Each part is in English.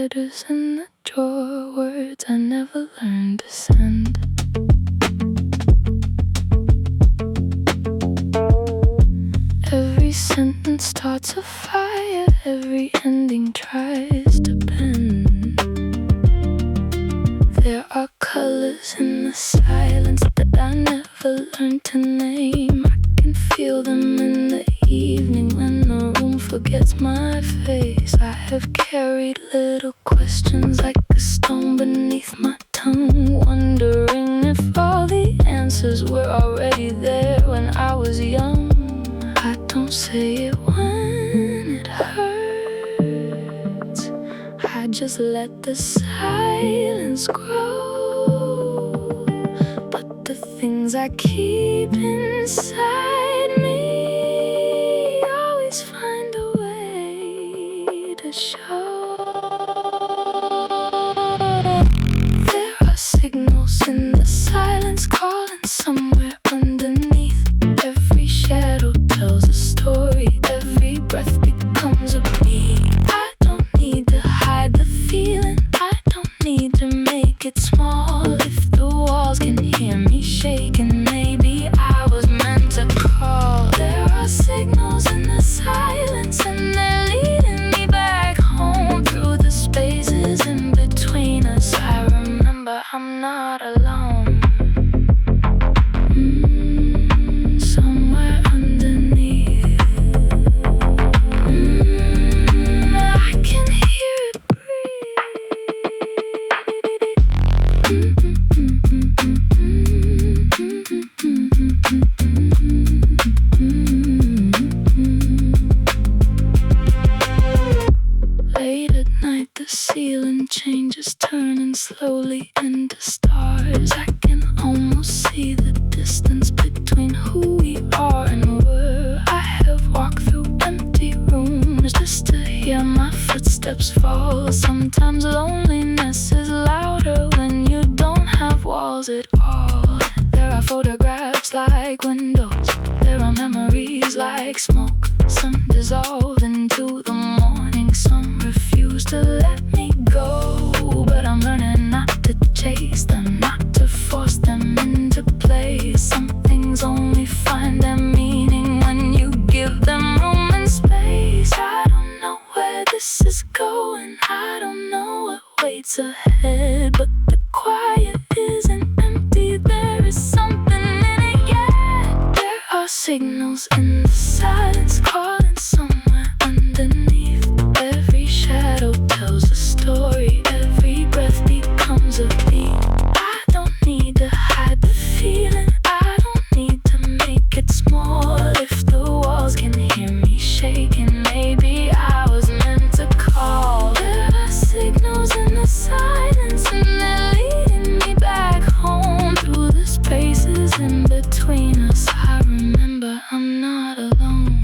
letters in the drawer, words I never learned to send. Every sentence starts a fire, every ending tries to bend. There are colors in the silence that I never learned to name. I can feel them in the evening when the room forgets my face. I have carried little questions like a stone beneath my tongue, wondering if all the answers were already there when I was young. I don't say it when it hurts, I just let the silence grow. But the things I keep inside me always find a way to show. There are signals in the silence calling somewhere underneath. Every shadow tells a story, every breath becomes a beat. I don't need to hide the feeling, I don't need to make it small. If the walls can hear me shaking, maybe I was meant to call. There are signals in the silence and they're leading me back home through the spaces in between us. I remember I'm not alone. Somewhere underneath, I can hear it Late at night, the ceiling changes, turning slowly into stars. I can almost see the distance between who we are and were. I have walked through empty rooms just to hear my footsteps fall. Sometimes loneliness is louder when you don't have walls at all. There are photographs like windows, there are memories like smoke. Some dissolve into the morning, some refuse to let me go. But I'm learning not to chase them, not to force them into place. Some things only find their meaning when you give them room and space. I don't know where this is going, I don't know what waits ahead, but the quiet isn't empty, there is something in it, yeah. There are signals in the silence calling somewhere underneath. Every shadow tells a story, every breath becomes a beat. I don't need to hide the feeling, I don't need to make it small. If the walls can hear me shaking, maybe I was meant to call. There are signals in the silence and they're leading me back home through the spaces in between us. I remember I'm not alone.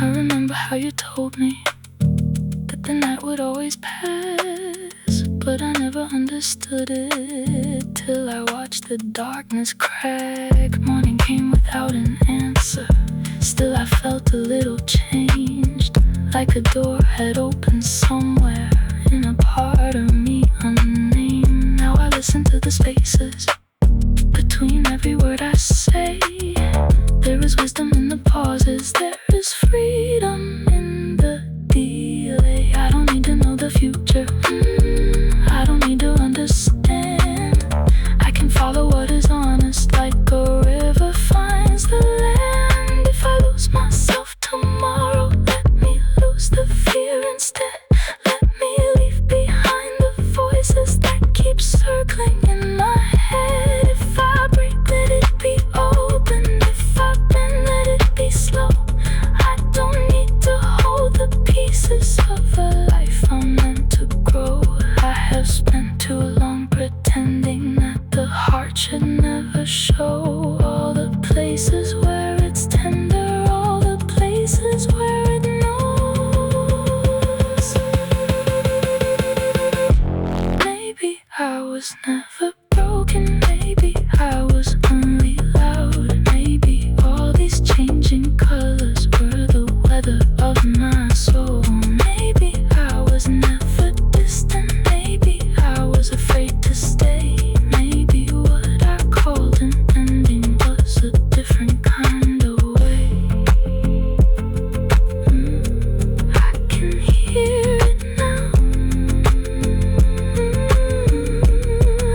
I remember how you told me that the night would always pass, but I never understood it till I watched the darkness crack. Morning came without an answer, still I felt a little changed, like a door had opened somewhere in a part of me unnamed. Now I listen to the spaces between every word I say. There is wisdom in the pauses, there is freedom in the delay. I don't need to know the future, I don't need to understand. I can follow what is honest, like a river finds the land. If I lose myself tomorrow, let me lose the fear instead. Let me leave behind the voices that keep circling in my head. If I break, let it be open. was never broken. Maybe I was only loud. Maybe all these changing colors were the weather of my soul. Maybe I was never distant. Maybe I was afraid to stay. Maybe what I called an ending was a different kind of way. I can hear it now.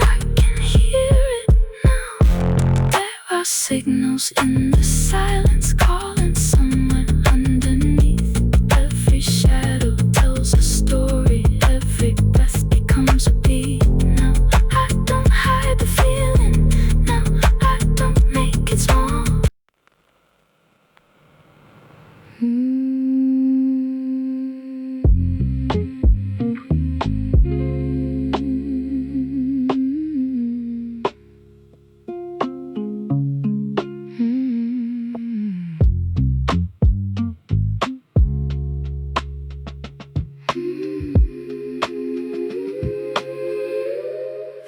I can hear it now. There are signals in the silence calling somewhere underneath. Every shadow tells a story. Every breath becomes a beat. Now I don't hide the feeling. Now I don't make it small.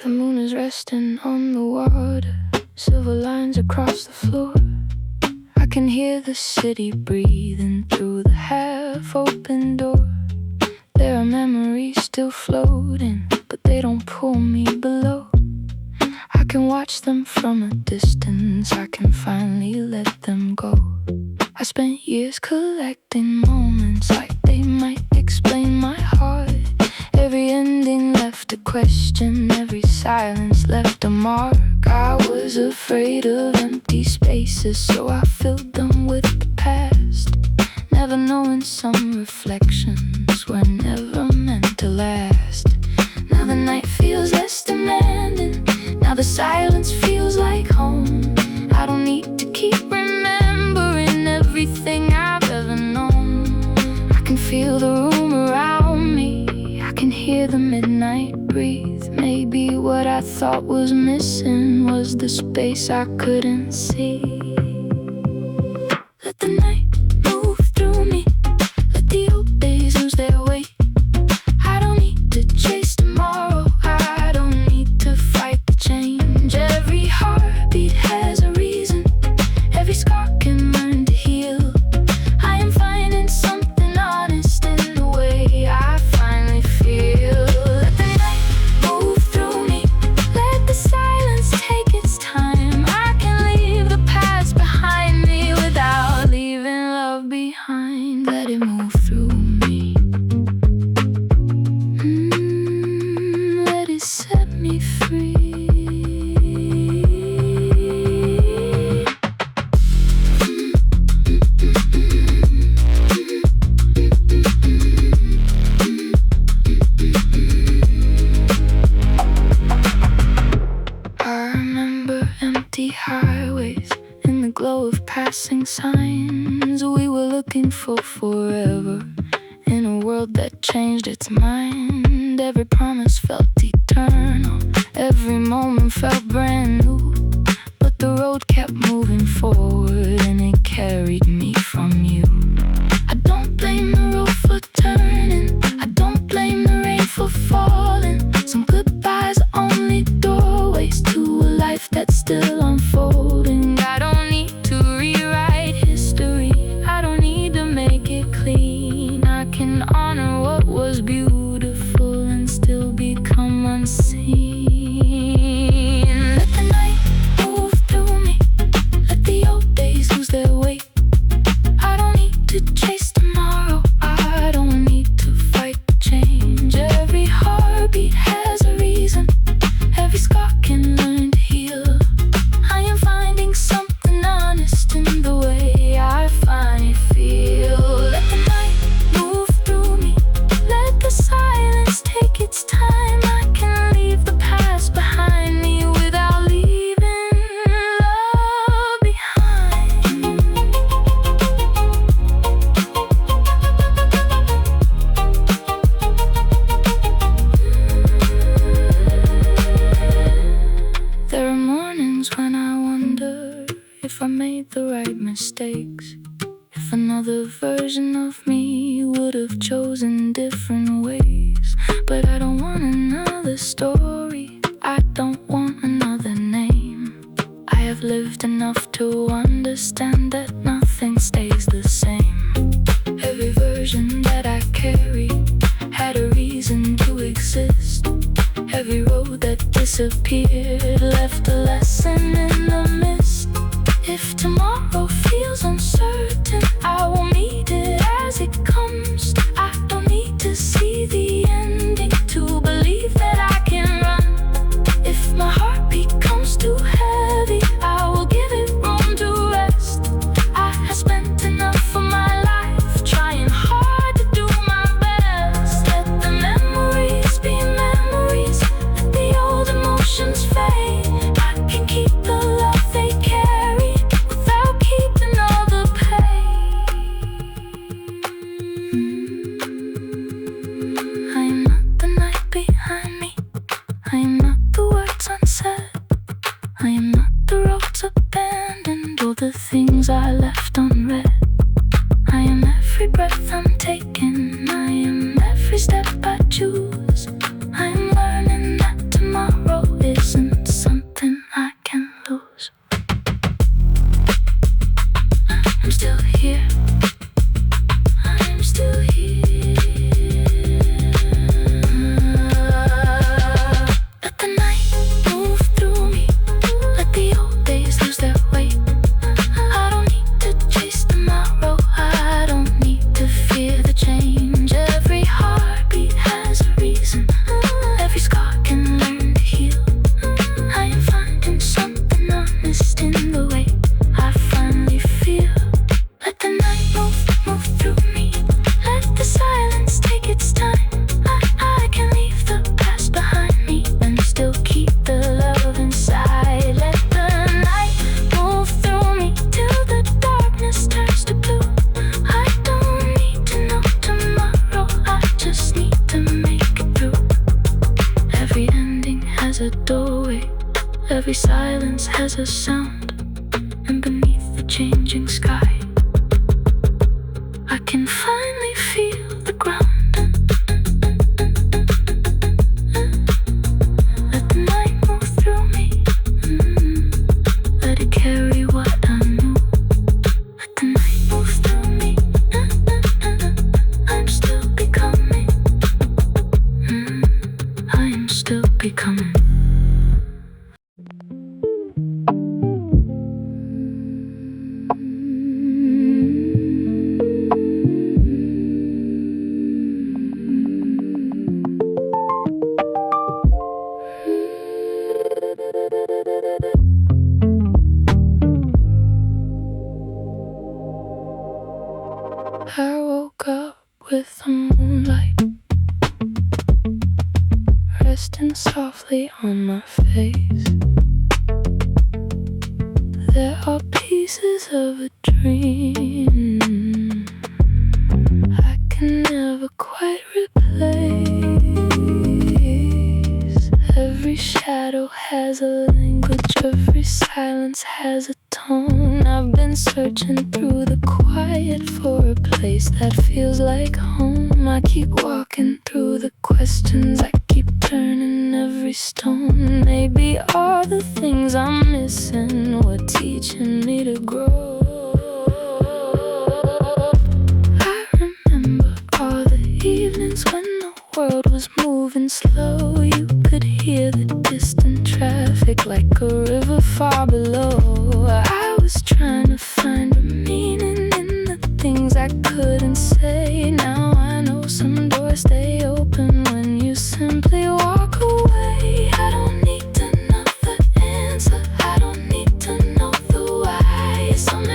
The moon is resting on the water, silver lines across the floor. I can hear the city breathing through the half-open door. There are memories still floating, but they don't pull me below. I can watch them from a distance, I can finally let them go. I spent years collecting moments like they might explain my heart. Every ending left a question, every silence left a mark. I was afraid of empty spaces, so I filled them with the past, never knowing some reflections were never meant to last. Now the night feels less demanding, now the silence feels like home. I don't need to keep remembering everything I've ever known. I can feel the room around me, I can hear the midnight breathe. Maybe what I thought was missing was the space I couldn't see. Let the night move through me, let the old days lose their weight. I don't need to chase tomorrow, I don't need to fight the change. Every heartbeat has a reason, every scar can learn to heal. I am finding something honest in the way I finally feel. Let the night move through me, let the silence take its time. I can leave the past behind me without leaving love behind. Let it move through me. Let it set me free. I remember empty highways in the glow of passing signs. We were looking for forever in a world that changed its mind. Every promise felt eternal, every moment felt brand new. But the road kept moving forward and it carried me from you. I don't blame the road for turning, I don't blame the rain for falling. Some goodbyes are only doorways to a life that's still unfolding. I don't need to rewrite history, I don't need to make it clean. I can honor what was beautiful and still become unseen. Let the night move through me, let the old days lose their weight. I don't need to chase tomorrow, I don't need to fight the change. Every heartbeat has a reason, every scar can learn to heal. I am finding something honest in the way I finally feel. Let the night move through me, let the silence take its time. I can leave the past behind me without leaving love behind. There are mornings when I wonder if I made the right mistakes, if another version of me would have chosen different ways. But I don't want another story, I lived enough to understand that nothing stays the same. Every version that I carry had a reason to exist. Every road that disappeared left a lesson in the mist. If tomorrow feels uncertain, I will meet it as it comes. I don't need to see the ending to believe that I can run. If my heart becomes too heavy, I will give it room to rest. I have spent enough of my life trying hard to do my best. Let the memories be memories, let the old emotions fade. I can keep the love they carry without keeping all the pain. I am not the night behind me, I am not the words unsaid, I am not the roads abandoned or the things I left unread. I am every breath I'm taking, I am every step I choose. I am learning that tomorrow isn't something I can lose. I'm still here, I'm still here. Let the night move through me, let the old days lose their weight. I don't need to chase tomorrow, I don't need to fear the change. Every heartbeat has a reason, every scar can learn to heal. I am finding something honest in the way I finally feel. Let the night move through me, let the silence take its time. I can leave the past behind me and still keep the love inside. Let the night move through me till the darkness turns to blue. I don't need to know tomorrow, I just need to make it through. Every ending has a doorway, every silence has a sound, and beneath the changing sky I can finally feel the ground. Let the night move through me, let it carry what I knew. Let the night move through me, I'm still becoming, I am still becoming. I woke up with the moonlight resting softly on my face. There are pieces of a dream I can never quite replace. Every shadow has a language, every silence has a tone. I've been searching through the quiet for a place that feels like home. I keep walking through the questions, I keep turning every stone. Maybe all the things I'm missing were teaching me to grow. I remember all the evenings when the world was moving slow. You could hear the distant traffic like a river far below. I was trying to find a meaning in the things I couldn't say. Now I know some doors stay open when you simply walk away. I don't need to know the answer, I don't need to know the why. Some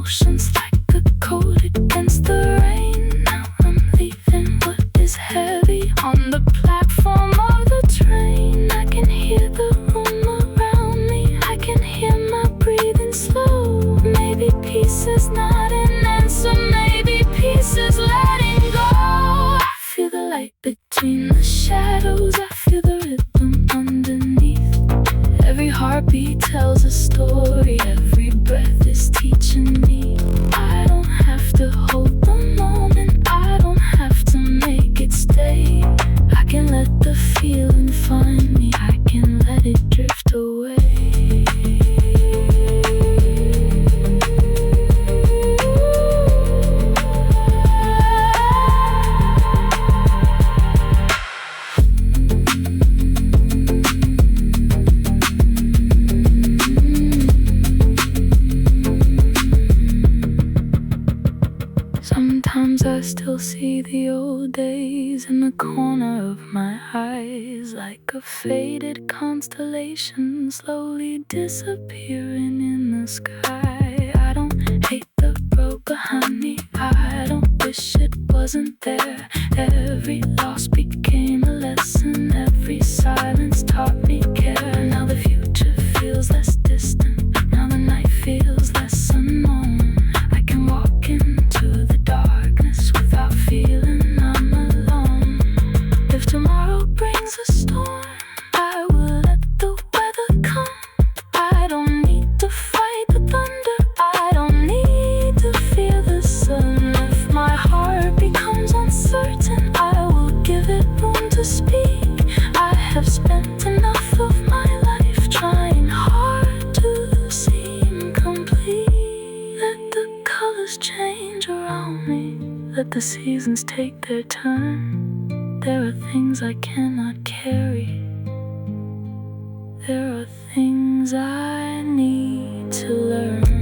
emotions like a coat against the rain. Now I'm leaving what is heavy on the platform of the train. I can hear the room around me, I can hear my breathing slow. Maybe peace is not an answer, maybe peace is letting go. I feel the light between the shadows, I feel the rhythm underneath. Every heartbeat tells a story, every breath is teaching me. I don't have to hold the moment, I don't have to make it stay. I can let the feeling find me, I can let it drift away. Sometimes I still see the old days in the corner of my eyes, like a faded constellation slowly disappearing in the sky. I don't hate the road behind me, I don't wish it wasn't there. Every loss became a lesson, every silence taught me care. Now the future feels less distant, now the night feels less unknown. I can walk into the darkness without feeling I'm alone. If tomorrow brings a storm, I will let the weather come. I don't need to fight the thunder, I don't need to fear the sun. If my heart becomes uncertain, I will give it room to speak. I have spent enough of my life trying hard to seem complete. Let the colors change around me, let the seasons take their turn. There are things I cannot carry, there are things I need to learn.